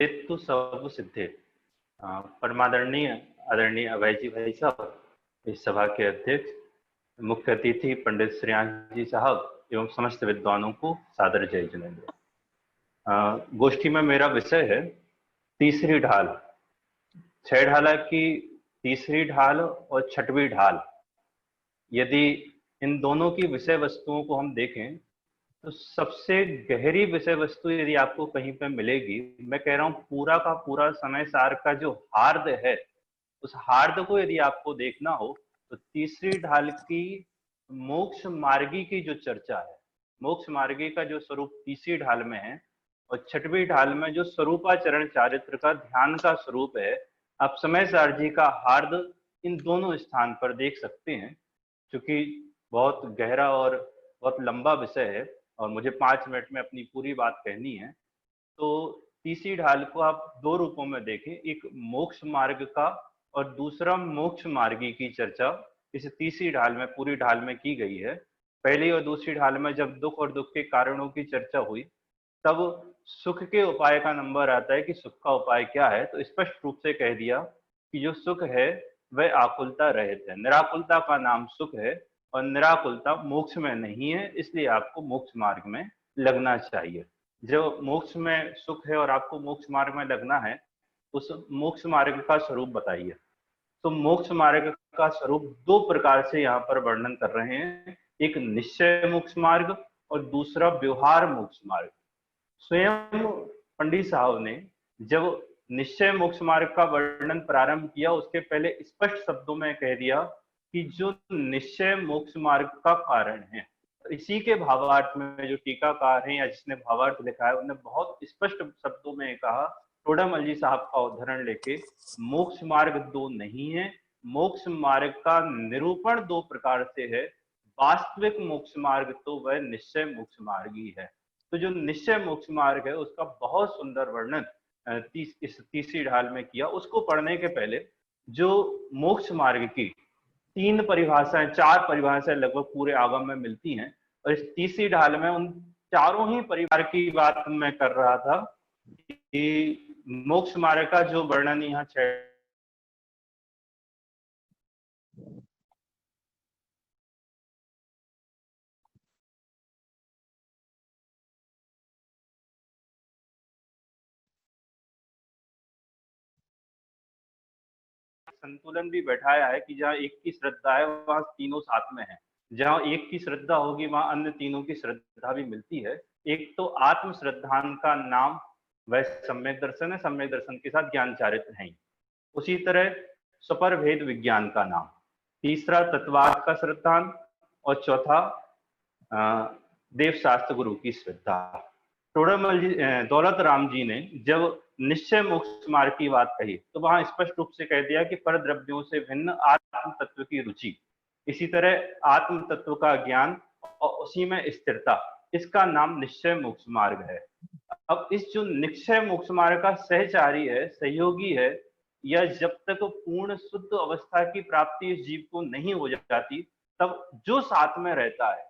हेतु सब सिद्धे। परमादरणीय आदरणीय अभय जी भाई साहब, इस सभा के अध्यक्ष, मुख्य अतिथि पंडित श्रेयांश जी साहब एवं समस्त विद्वानों को सादर जय जिनेन्द्र। गोष्ठी में मेरा विषय है तीसरी ढाल। छह ढाला की तीसरी ढाल और छठवीं ढाल। यदि इन दोनों की विषय वस्तुओं को हम देखें तो सबसे गहरी विषय वस्तु यदि आपको कहीं पे मिलेगी, मैं कह रहा हूं पूरा का पूरा समय सार का जो हार्द है, उस हार्द को यदि आपको देखना हो तो तीसरी ढाल की मोक्ष मार्गी की जो चर्चा है, मोक्ष मार्गी का जो स्वरूप तीसरी ढाल में है और छठवीं ढाल में जो स्वरूपाचरण चारित्र का ध्यान का स्वरूप है, आप समय सार जी का हार्द इन दोनों स्थान पर देख सकते हैं। क्योंकि बहुत गहरा और बहुत लंबा विषय है और मुझे 5 मिनट में अपनी पूरी बात कहनी है, तो तीसरी ढाल को आप दो रूपों में देखें, एक मोक्ष मार्ग का और दूसरा मोक्ष मार्गी की चर्चा इस तीसरी ढाल में, पूरी ढाल में की गई है। पहली और दूसरी ढाल में जब दुख और दुख के कारणों की चर्चा हुई, तब सुख के उपाय का नंबर आता है कि सुख का उपाय क्या है, तो स्पष्ट रूप से कह दिया कि जो सुख है वह आकुलता रहित है, निराकुलता का नाम सुख है और निराकुलता मोक्ष में नहीं है, इसलिए आपको मोक्ष मार्ग में लगना चाहिए। जो मोक्ष में सुख है और आपको मोक्ष मार्ग में लगना है, उस मोक्ष मार्ग का स्वरूप बताइए। तो मोक्ष मार्ग का स्वरूप दो प्रकार से यहाँ पर वर्णन कर रहे हैं, एक निश्चय मोक्ष मार्ग और दूसरा व्यवहार मोक्ष मार्ग। स्वयं पंडित साहब ने जब निश्चय मोक्ष मार्ग का वर्णन प्रारंभ किया, उसके पहले स्पष्ट शब्दों में कह दिया कि जो निश्चय मोक्ष मार्ग का कारण है। इसी के भावार्थ में जो टीकाकार है या जिसने भावार्थ लिखा है, उन्होंने बहुत स्पष्ट शब्दों में कहा, टोडामल जी साहब का उदाहरण लेके, मोक्ष मार्ग दो नहीं है, मोक्ष मार्ग का निरूपण दो प्रकार से है, वास्तविक मोक्ष मार्ग तो वह निश्चय मोक्ष मार्ग ही है। तो जो निश्चय मोक्ष मार्ग है उसका बहुत सुंदर वर्णन इस तीसरी ढाल में किया। उसको पढ़ने के पहले जो मोक्ष मार्ग की तीन परिभाषाएं, चार परिभाषाएं लगभग पूरे आगम में मिलती हैं, और इस तीसरी ढाल में उन चारों ही परिवार की बात मैं कर रहा था कि मोक्ष मार्ग का जो वर्णन यहाँ संतुलन भी बैठाया है कि जहाँ एक की श्रद्धा है वहां तीनों साथ में है, जहाँ एक की श्रद्धा होगी वहां अन्य तीनों की श्रद्धा भी मिलती है। एक तो आत्म श्रद्धान का नाम वह सम्यक दर्शन है, सम्यक दर्शन के साथ ज्ञान चारित्र है। उसी तरह स्वपर भेद विज्ञान का नाम, तीसरा तत्वार्थ का श्रद्धान और चौथा देव शास्त्र गुरु की श्रद्धा। टोडामल जी, दौलत राम जी ने जब निश्चय मोक्ष मार्ग की बात कही तो वहां स्पष्ट रूप से कह दिया कि पर द्रव्यों से भिन्न आत्म तत्व की रुचि, इसी तरह आत्म तत्व का ज्ञान और उसी में स्थिरता, इसका नाम निश्चय मोक्ष मार्ग है। अब इस जो निश्चय मोक्ष मार्ग का सहचारी है, सहयोगी है, या जब तक पूर्ण शुद्ध अवस्था की प्राप्ति इस जीव को नहीं हो जाती, तब जो साथ में रहता है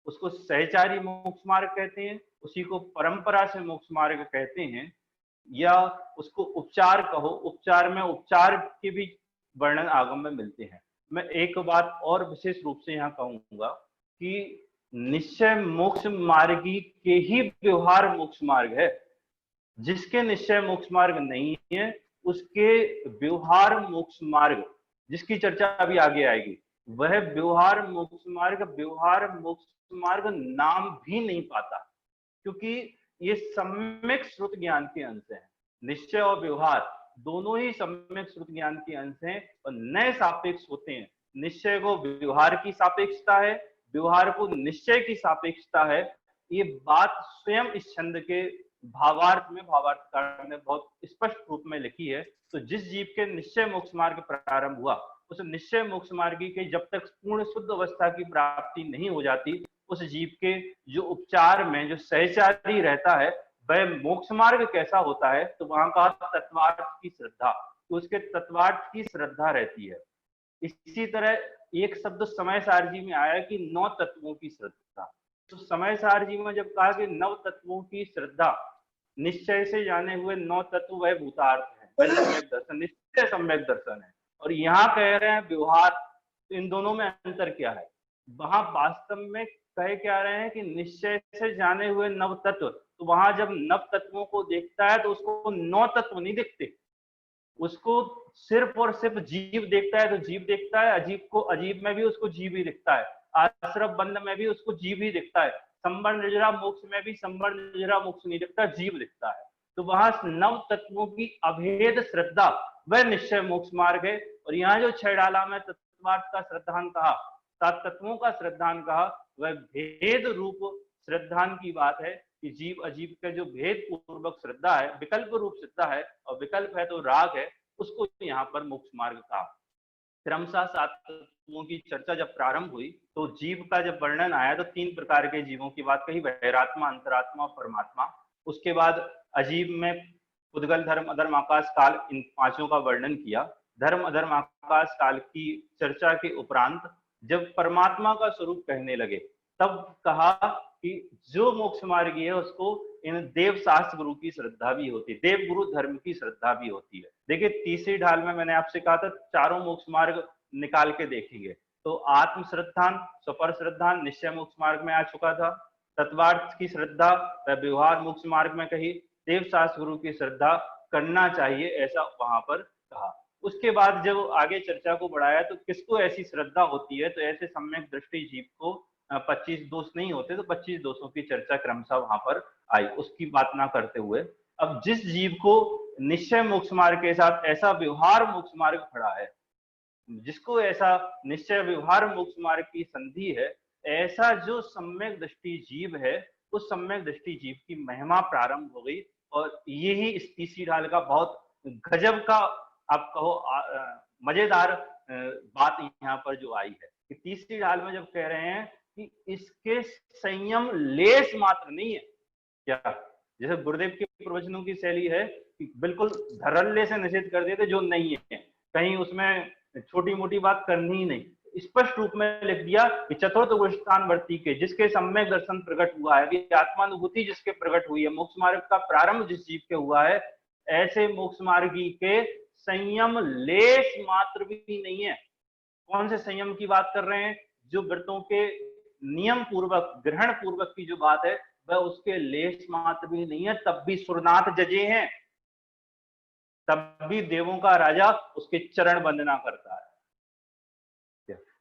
उसको सहचारी मोक्ष मार्ग कहते हैं, उसी को परंपरा से मोक्ष मार्ग कहते हैं, या उसको उपचार कहो, उपचार में उपचार के भी वर्णन आगम में मिलते हैं। मैं एक बात और विशेष रूप से यहाँ कहूंगा कि निश्चय मोक्ष मार्गी के ही व्यवहार मोक्ष मार्ग है। जिसके निश्चय मोक्ष मार्ग नहीं है उसके व्यवहार मोक्ष मार्ग, जिसकी चर्चा अभी आगे आएगी, वह व्यवहार मोक्ष मार्ग नाम भी नहीं पाता, क्योंकि ये सम्यक श्रुत ज्ञान के अंश हैं। निश्चय और व्यवहार दोनों ही सम्यक श्रुत ज्ञान के अंश हैं और नए सापेक्ष होते हैं। निश्चय को व्यवहार की सापेक्षता है, व्यवहार को निश्चय की सापेक्षता है। ये बात स्वयं इस छंद के भावार्थ में भावार्थकार ने बहुत स्पष्ट रूप में लिखी है। तो जिस जीव के निश्चय मोक्ष मार्ग प्रारंभ हुआ, उस निश्चय मोक्ष मार्गी के जब तक पूर्ण शुद्ध अवस्था की प्राप्ति नहीं हो जाती, उस जीव के जो उपचार में जो सहचारी रहता है, वह मोक्ष मार्ग कैसा होता है, तो वहां का तत्वार्थ की श्रद्धा, तो उसके तत्वार्थ की श्रद्धा रहती है। इसी तरह एक शब्द समय सार जी में आया कि 9 तत्वों की श्रद्धा। तो समय सार जी में जब कहा कि 9 तत्वों की श्रद्धा, निश्चय से जाने हुए 9 तत्व वह भूतार्थ है, वह सम्यक दर्शन, निश्चय सम्यक दर्शन है। और यहाँ कह रहे हैं व्यवहार, तो इन दोनों में अंतर क्या है? वहां वास्तव में कह क्या रहे हैं कि निश्चय से जाने हुए नव तत्व, तो वहां जब नव तत्वों को देखता है तो उसको 9 तत्व नहीं दिखते, उसको सिर्फ और सिर्फ जीव देखता है तो जीव देखता है, अजीब को अजीब में भी उसको जीव ही दिखता है, आश्रम बंध में भी उसको जीव ही दिखता है, संबर निर्जरा मोक्ष में भी संबर निर्जरा मोक्ष नहीं दिखता, जीव दिखता है। तो वहां नव तत्वों की अभेद श्रद्धा वह निश्चय मोक्ष मार्ग है। और यहाँ जो छह डाला में तत्वार्थ का श्रद्धान कहा, सात तत्वों का श्रद्धान कहा, वह भेद रूप श्रद्धान की बात है कि जीव अजीब का जो भेद पूर्वक श्रद्धा है, विकल्प रूप श्रद्धा है, और विकल्प है तो राग है, उसको यहाँ पर मोक्ष मार्ग कहा। क्रमशः सात तत्वों की चर्चा जब प्रारंभ हुई तो जीव का जब वर्णन आया तो 3 प्रकार के जीवों की बात कही, बहिरात्मा, अंतरात्मा और परमात्मा। उसके बाद अजीब में उद्गल, धर्म, अधर्म, आकाश, काल, इन पांचों का वर्णन किया। धर्म, अधर्म, आकाश, काल की चर्चा के उपरांत जब परमात्मा का स्वरूप कहने लगे तब कहा कि जो मोक्ष मार्गी है उसको इन देव शास्त्र गुरु की श्रद्धा भी होती है, देव गुरु धर्म की श्रद्धा भी होती है। देखिए तीसरी ढाल में मैंने आपसे कहा था चारों मोक्ष मार्ग निकाल के देखेंगे, तो आत्म श्रद्धान, स्वपर श्रद्धान निश्चय मोक्ष मार्ग में आ चुका था, तत्वार्थ की श्रद्धा वह व्यवहार मोक्ष मार्ग में कही, देव शास्त्र गुरु की श्रद्धा करना चाहिए ऐसा वहां पर कहा। उसके बाद जब आगे चर्चा को बढ़ाया तो किसको ऐसी श्रद्धा होती है, तो ऐसे सम्यक दृष्टि जीव को 25 दोष नहीं होते, तो 25 दोषों की चर्चा क्रमशः वहां पर आई, उसकी बात ना करते हुए अब जिस जीव को निश्चय मोक्ष मार्ग के साथ ऐसा व्यवहार मोक्ष मार्ग खड़ा है, जिसको ऐसा निश्चय व्यवहार मोक्ष मार्ग की संधि है, ऐसा जो सम्यक दृष्टि जीव है, उस सम्यक दृष्टि जीव की महिमा प्रारंभ हो गई। और यही इस तीसरी ढाल का बहुत गजब का आप कहो मजेदार बात यहाँ पर जो आई है कि तीसरी ढाल में जब कह रहे हैं कि इसके संयम लेस मात्र नहीं है, क्या जैसे गुरुदेव के प्रवचनों की शैली है कि बिल्कुल धड़ल्ले से निषेध कर देते जो नहीं है, कहीं उसमें छोटी मोटी बात करनी ही नहीं, स्पष्ट रूप में लिख दिया कि चतुर्थ गुणस्थान वर्ती के जिसके सम्यक दर्शन प्रकट हुआ है, आत्मानुभूति जिसके प्रकट हुई है, मोक्ष मार्ग का प्रारंभ जिस जीव के हुआ है, ऐसे मोक्ष मार्गी के संयम लेस मात्र भी नहीं है। कौन से संयम की बात कर रहे हैं? जो व्रतों के नियम पूर्वक ग्रहण पूर्वक की जो बात है वह उसके लेस मात्र भी नहीं है, तब भी सुरनाथ जजे हैं, तब भी देवों का राजा उसके चरण वंदना करता है,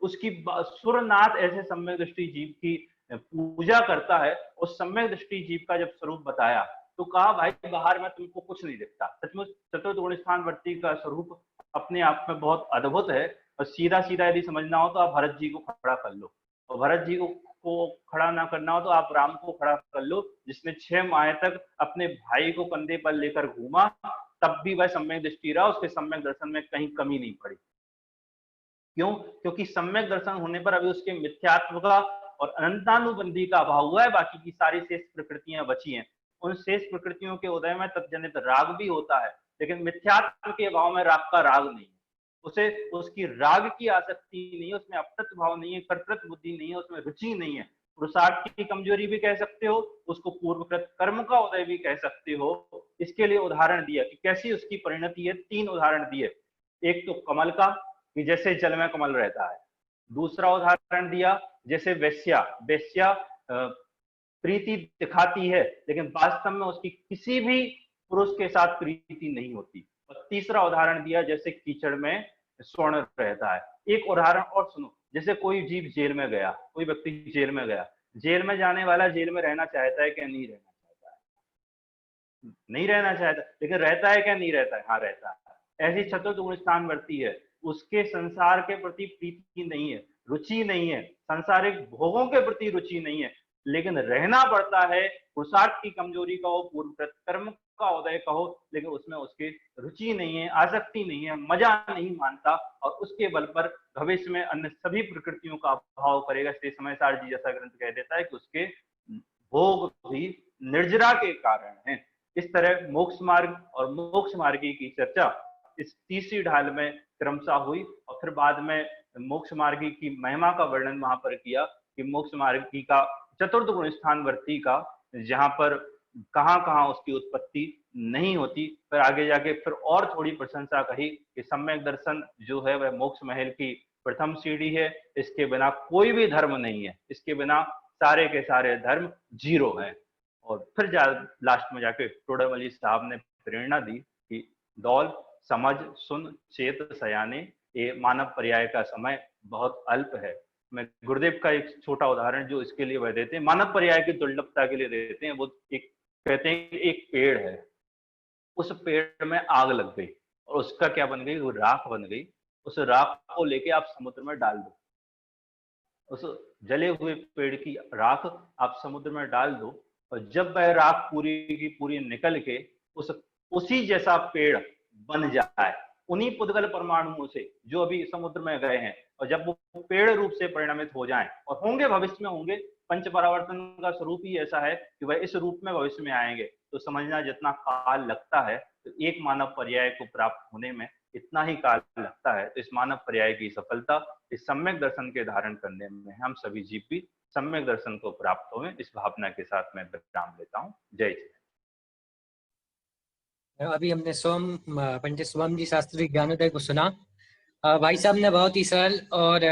उसकी सुरनाथ ऐसे सम्यक दृष्टि जीव की पूजा करता है। उस सम्यक दृष्टि जीव का जब स्वरूप बताया तो कहा भाई बाहर में तुमको कुछ नहीं दिखता, सचमुच चतुर्थ गुण स्थान वर्ती का स्वरूप अपने आप में बहुत अद्भुत है। और सीधा सीधा यदि समझना हो तो आप भरत जी को खड़ा कर लो, और भरत जी को खड़ा ना करना हो तो आप राम को खड़ा कर लो, जिसने 6 माह तक अपने भाई को कंधे पर लेकर घूमा, तब भी वह सम्यक दृष्टि रहा, उसके सम्यक दर्शन में कहीं कमी नहीं पड़ी। क्यों? क्योंकि सम्यक दर्शन होने पर अभी उसके मिथ्यात्व का और अनंतानुबंधी का अभाव हुआ है, बाकी की सारी शेष प्रकृतियां बची हैं। उन शेष प्रकृतियों के उदय में तत्जनित राग भी होता है, लेकिन मिथ्यात्व के अभाव में राग का राग नहीं है, उसे उसकी राग की आसक्ति नहीं है, उसमें अपतत्व भाव नहीं है, कर्तृत्व बुद्धि नहीं है, उसमें रुचि नहीं है। पुरुषार्थ की कमजोरी भी कह सकते हो, उसको पूर्वकृत कर्म का उदय भी कह सकते हो। इसके लिए उदाहरण दिया कि कैसी उसकी परिणति है, 3 उदाहरण दिए। एक तो कमल का कि जैसे जल में कमल रहता है, दूसरा उदाहरण दिया जैसे वेश्या प्रीति दिखाती है लेकिन वास्तव में उसकी किसी भी पुरुष के साथ प्रीति नहीं होती, और तीसरा उदाहरण दिया जैसे कीचड़ में स्वर्ण रहता है। एक उदाहरण और सुनो, जैसे कोई जीव जेल में गया, कोई व्यक्ति जेल में गया, जेल में जाने वाला जेल में रहना चाहता है क्या नहीं रहना चाहता है? नहीं रहना चाहता, लेकिन रहता है क्या नहीं रहता है? हाँ रहता है। ऐसी चतुर्थ गुण स्थान वर्ती है, उसके संसार के प्रति प्रीति नहीं है, रुचि नहीं है, सांसारिक भोगों के प्रति रुचि नहीं है, लेकिन रहना पड़ता है, पुरुषार्थ की कमजोरी कहो, पूर्वकृत कर्म का उदय कहो, लेकिन उसमें उसकी रुचि नहीं है, आसक्ति नहीं है, मजा नहीं मानता, और उसके बल पर भविष्य में अन्य सभी प्रकृतियों का अभाव करेगा। इसलिए समय सार जी जैसा ग्रंथ कह देता है कि उसके भोग भी निर्जरा के कारण है। इस तरह मोक्ष मार्ग और मोक्ष मार्गी की चर्चा इस तीसरी ढाल में क्रमशः हुई, और फिर बाद में मोक्ष मार्गी की महिमा का वर्णन वहां पर किया कि मोक्ष मार्गी का चतुर्थ गुण स्थान वर्ती का जहां पर कहाँ कहाँ उसकी उत्पत्ति नहीं होती। फिर आगे जाके फिर और थोड़ी प्रशंसा कही कि सम्यक दर्शन जो है वह मोक्ष महल की प्रथम सीढ़ी है, इसके बिना कोई भी धर्म नहीं है, इसके बिना सारे के सारे धर्म जीरो हैं। और फिर लास्ट में जाके टोडामल साहब ने प्रेरणा दी कि दौल समझ सुन चेत सयाने, ये मानव पर्याय का समय बहुत अल्प है। मैं गुरुदेव का एक छोटा उदाहरण जो इसके लिए वह देते हैं, मानव पर्याय की दुर्लभता के लिए देते हैं। वो एक कहते हैं कि एक पेड़ है, उस पेड़ में आग लग गई और उसका क्या बन गई, वो राख बन गई। उस राख को लेके आप समुद्र में डाल दो, उस जले हुए पेड़ की राख आप समुद्र में डाल दो, और जब वह राख पूरी की पूरी निकल के उस उसी जैसा पेड़ बन जाए, उन्हीं पुद्गल परमाणुओं से जो अभी समुद्र में गए हैं, और जब वो पेड़ रूप से परिणमित हो जाएं और होंगे, भविष्य में होंगे, पंच परावर्तन का स्वरूप ही ऐसा है कि वह इस रूप में भविष्य में आएंगे, तो समझना जितना काल लगता है, तो एक मानव पर्याय को प्राप्त होने में इतना ही काल लगता है। तो इस मानव पर्याय की सफलता इस सम्यक दर्शन के धारण करने में हम सभी जीव भी सम्यक दर्शन को प्राप्त हों, इस भावना के साथ मैं विराम लेता हूँ। जय जय। अभी हमने पंडित सोम जी शास्त्री ज्ञानोदय को सुना। भाई साहब ने बहुत ही सरल और